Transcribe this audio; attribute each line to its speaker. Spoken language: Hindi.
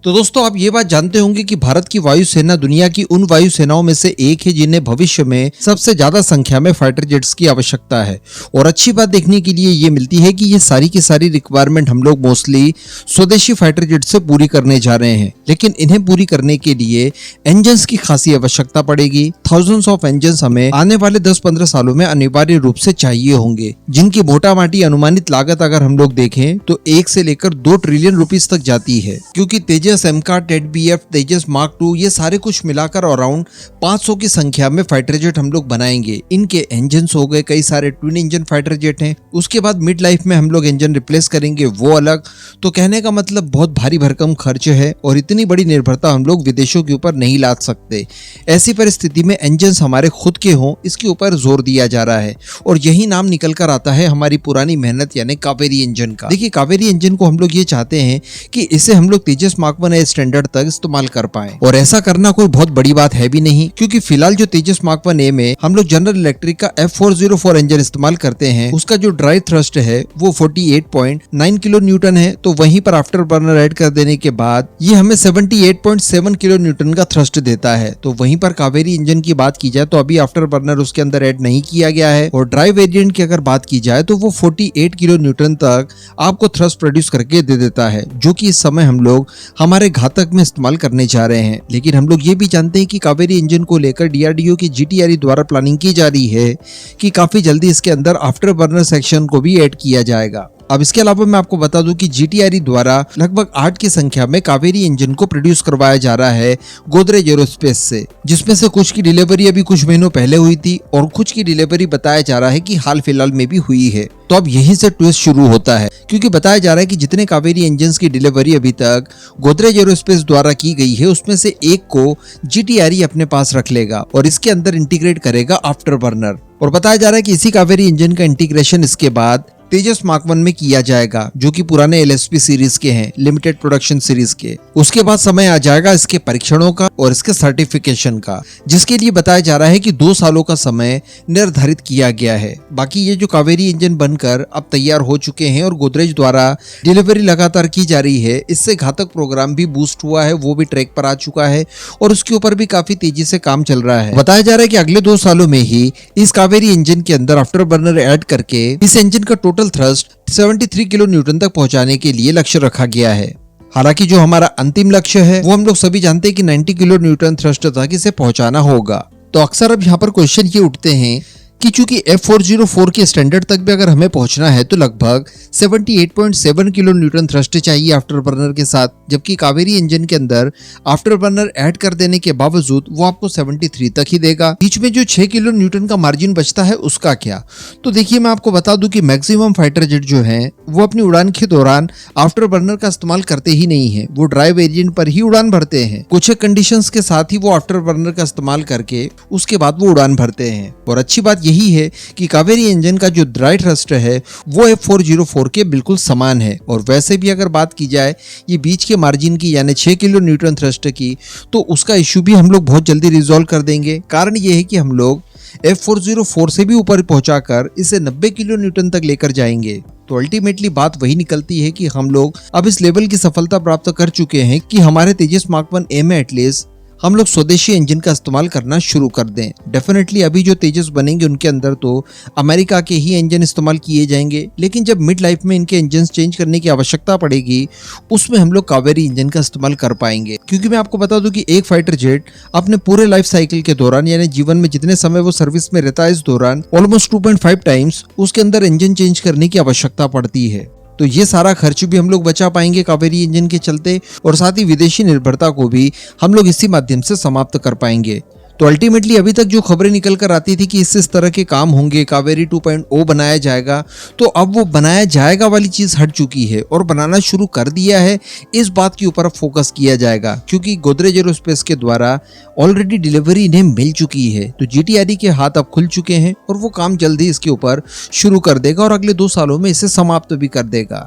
Speaker 1: तो दोस्तों आप ये बात जानते होंगे कि भारत की वायुसेना दुनिया की उन वायुसेनाओं में से एक है जिन्हें भविष्य में सबसे ज्यादा संख्या में फाइटर जेट्स की आवश्यकता है। और अच्छी बात देखने के लिए ये मिलती है कि ये सारी की सारी रिक्वायरमेंट हम लोग मोस्टली स्वदेशी फाइटर जेट से पूरी करने जा रहे हैं, लेकिन इन्हें पूरी करने के लिए इंजन्स की खासी आवश्यकता पड़ेगी। थाउजेंड्स ऑफ इंजन्स हमें आने वाले 10-15 सालों में अनिवार्य रूप से चाहिए होंगे, जिनकी मोटा माटी अनुमानित लागत अगर हम लोग देखें तो 1 से लेकर 2 ट्रिलियन रुपीस तक जाती है, क्योंकि तेजस एमका, टेड-बीएफ, तेजस मार्क 2 ये सारे कुछ मिलाकर अराउंड 500 की संख्या में फाइटर जेट हम लोग बनाएंगे। इनके इंजन्स हो गए, कई सारे ट्विन इंजन फाइटर जेट हैं। उसके बाद मिड लाइफ में हम लोग इंजन रिप्लेस करेंगे, वो अलग। तो कहने का मतलब बहुत भारी भरकम खर्च है और इतनी बड़ी निर्भरता हम लोग विदेशों के ऊपर नहीं लाद सकते। ऐसी परिस्थिति में इंजन्स हमारे खुद के हों, इसके ऊपर जोर दिया जा रहा है और यही नाम निकल कर आता है हमारी पुरानी मेहनत यानी कावेरी इंजन का। देखिए, कावेरी इंजन को हम लोग ये चाहते हैं कि इसे हम लोग तेजस मार्क 1 स्टैंडर्ड तक इस्तेमाल कर पाए, और ऐसा करना कोई बहुत बड़ी बात है भी नहीं, क्योंकि फिलहाल जो तेजस मार्क 1 में हम लोग जनरल इलेक्ट्रिक का F404 इंजन इस्तेमाल करते हैं, उसका जो ड्राइव थ्रस्ट है वो 48.9 किलो न्यूटन है। तो वहीं पर आफ्टर बर्नर ऐड कर देने के बाद ये हमें 78.7 किलो न्यूटन का थ्रस्ट देता है। तो वहीं पर कावेरी इंजन की बात की जाए तो अभी आफ्टर बर्नर उसके अंदर ऐड नहीं किया गया है, और ड्राइव वेरिएंट की अगर बात की जाए तो वो 48 किलो न्यूटन तक आपको थ्रस्ट प्रोड्यूस करके दे देता है, जो कि इस समय हम लोग हमारे घातक में इस्तेमाल करने जा रहे हैं। लेकिन हम लोग ये भी जानते हैं कि कावेरी इंजन को लेकर डीआरडीओ की जीटीआरई द्वारा प्लानिंग की जा रही है कि काफी जल्दी इसके अंदर आफ्टर बर्नर सेक्शन को भी ऐड किया जाएगा। अब इसके अलावा मैं आपको बता दूं कि जीटीआरई द्वारा लगभग 8 की संख्या में कावेरी इंजन को प्रोड्यूस करवाया जा रहा है गोदरेज एरोस्पेस से, जिसमें से कुछ की डिलीवरी अभी कुछ महीनों पहले हुई थी और कुछ की डिलीवरी बताया जा रहा है कि हाल फिलहाल में भी हुई है। तो अब यहीं से ट्विस्ट शुरू होता है, क्योंकि बताया जा रहा है कि जितने कावेरी इंजन्स की डिलीवरी अभी तक गोदरेज एरोस्पेस द्वारा की गई है, उसमें से एक को जीटीआरई अपने पास रख लेगा और इसके अंदर इंटीग्रेट करेगा आफ्टर बर्नर। और बताया जा रहा है कि इसी कावेरी इंजन का इंटीग्रेशन इसके बाद तेजस मार्क 1 में किया जाएगा, जो कि पुराने एलएसपी सीरीज के हैं, लिमिटेड प्रोडक्शन सीरीज के। उसके बाद समय आ जाएगा इसके परीक्षणों का और इसके सर्टिफिकेशन का, जिसके लिए बताया जा रहा है कि 2 सालों का समय निर्धारित किया गया है। बाकी ये जो कावेरी इंजन बनकर अब तैयार हो चुके हैं और गोदरेज द्वारा डिलीवरी लगातार की जा रही है, इससे घातक प्रोग्राम भी बूस्ट हुआ है, वो भी ट्रैक पर आ चुका है और उसके ऊपर भी काफी तेजी से काम चल रहा है। बताया जा रहा है कि अगले 2 सालों में ही इस कावेरी इंजन के अंदर आफ्टर बर्नर ऐड करके इस इंजन का टोटल थ्रस्ट 73 किलो न्यूटन तक पहुंचाने के लिए लक्ष्य रखा गया है। हालांकि जो हमारा अंतिम लक्ष्य है वो हम लोग सभी जानते हैं कि 90 किलो न्यूटन थ्रस्ट तक इसे पहुंचाना होगा। तो अक्सर अब यहाँ पर क्वेश्चन ये उठते हैं कि चूंकि F404 के स्टैंडर्ड तक भी अगर हमें पहुंचना है तो लगभग 78.7 किलो न्यूटन थ्रस्ट चाहिए आफ्टर बर्नर के साथ, जबकि कावेरी इंजन के अंदर आफ्टर बर्नर ऐड कर देने के बावजूद वो आपको 73 तक ही देगा। बीच में जो 6 किलो न्यूटन का मार्जिन बचता है उसका क्या? तो देखिए, मैं आपको बता दूं कि मैक्सिमम फाइटर जेट जो हैं वो अपनी उड़ान के दौरान आफ्टर बर्नर का इस्तेमाल करते ही नहीं है, वो ड्राइव वेरिएंट पर ही उड़ान भरते हैं। कुछ कंडीशंस के साथ ही वो आफ्टर बर्नर का इस्तेमाल करके उसके बाद वो उड़ान भरते हैं। और अच्छी बात यही है कि कावेरी इंजन का जो ड्राइव थ्रस्ट है वो F404 के बिल्कुल समान है। और वैसे भी अगर बात की जाए ये बीच के मार्जिन की यानी 6 किलो न्यूटन थ्रस्ट की, तो उसका इश्यू भी हम लोग बहुत जल्दी रिजॉल्व कर देंगे। कारण ये है कि हम लोग F404 से भी ऊपर पहुंचाकर इसे 90 किलो न्यूटन तक लेकर जाएंगे। तो अल्टीमेटली बात वही निकलती है कि हम लोग अब इस लेवल की सफलता प्राप्त कर चुके हैं कि हमारे तेजस मार्क 1 में एटलीस्ट हम लोग स्वदेशी इंजन का इस्तेमाल करना शुरू कर दें। डेफिनेटली अभी जो तेजस बनेंगे उनके अंदर तो अमेरिका के ही इंजन इस्तेमाल किए जाएंगे, लेकिन जब मिड लाइफ में इनके इंजन चेंज करने की आवश्यकता पड़ेगी उसमें हम लोग कावेरी इंजन का इस्तेमाल कर पाएंगे। क्योंकि मैं आपको बता दूं कि एक फाइटर जेट अपने पूरे लाइफ साइकिल के दौरान यानी जीवन में जितने समय वो सर्विस में रहता है इस दौरान ऑलमोस्ट 2.5 टाइम्स उसके अंदर इंजन चेंज करने की आवश्यकता पड़ती है। तो ये सारा खर्च भी हम लोग बचा पाएंगे कावेरी इंजन के चलते, और साथ ही विदेशी निर्भरता को भी हम लोग इसी माध्यम से समाप्त कर पाएंगे। तो अल्टीमेटली अभी तक जो खबरें निकल कर आती थी कि इस तरह के काम होंगे, कावेरी 2.0 बनाया जाएगा, तो अब वो बनाया जाएगा वाली चीज हट चुकी है और बनाना शुरू कर दिया है। इस बात के ऊपर फोकस किया जाएगा, क्योंकि गोदरेज एरोस्पेस के द्वारा ऑलरेडी डिलीवरी इन्हें मिल चुकी है। तो जीटीआरई के हाथ अब खुल चुके हैं और वो काम जल्दी इसके ऊपर शुरू कर देगा और अगले 2 सालों में इसे समाप्त भी कर देगा।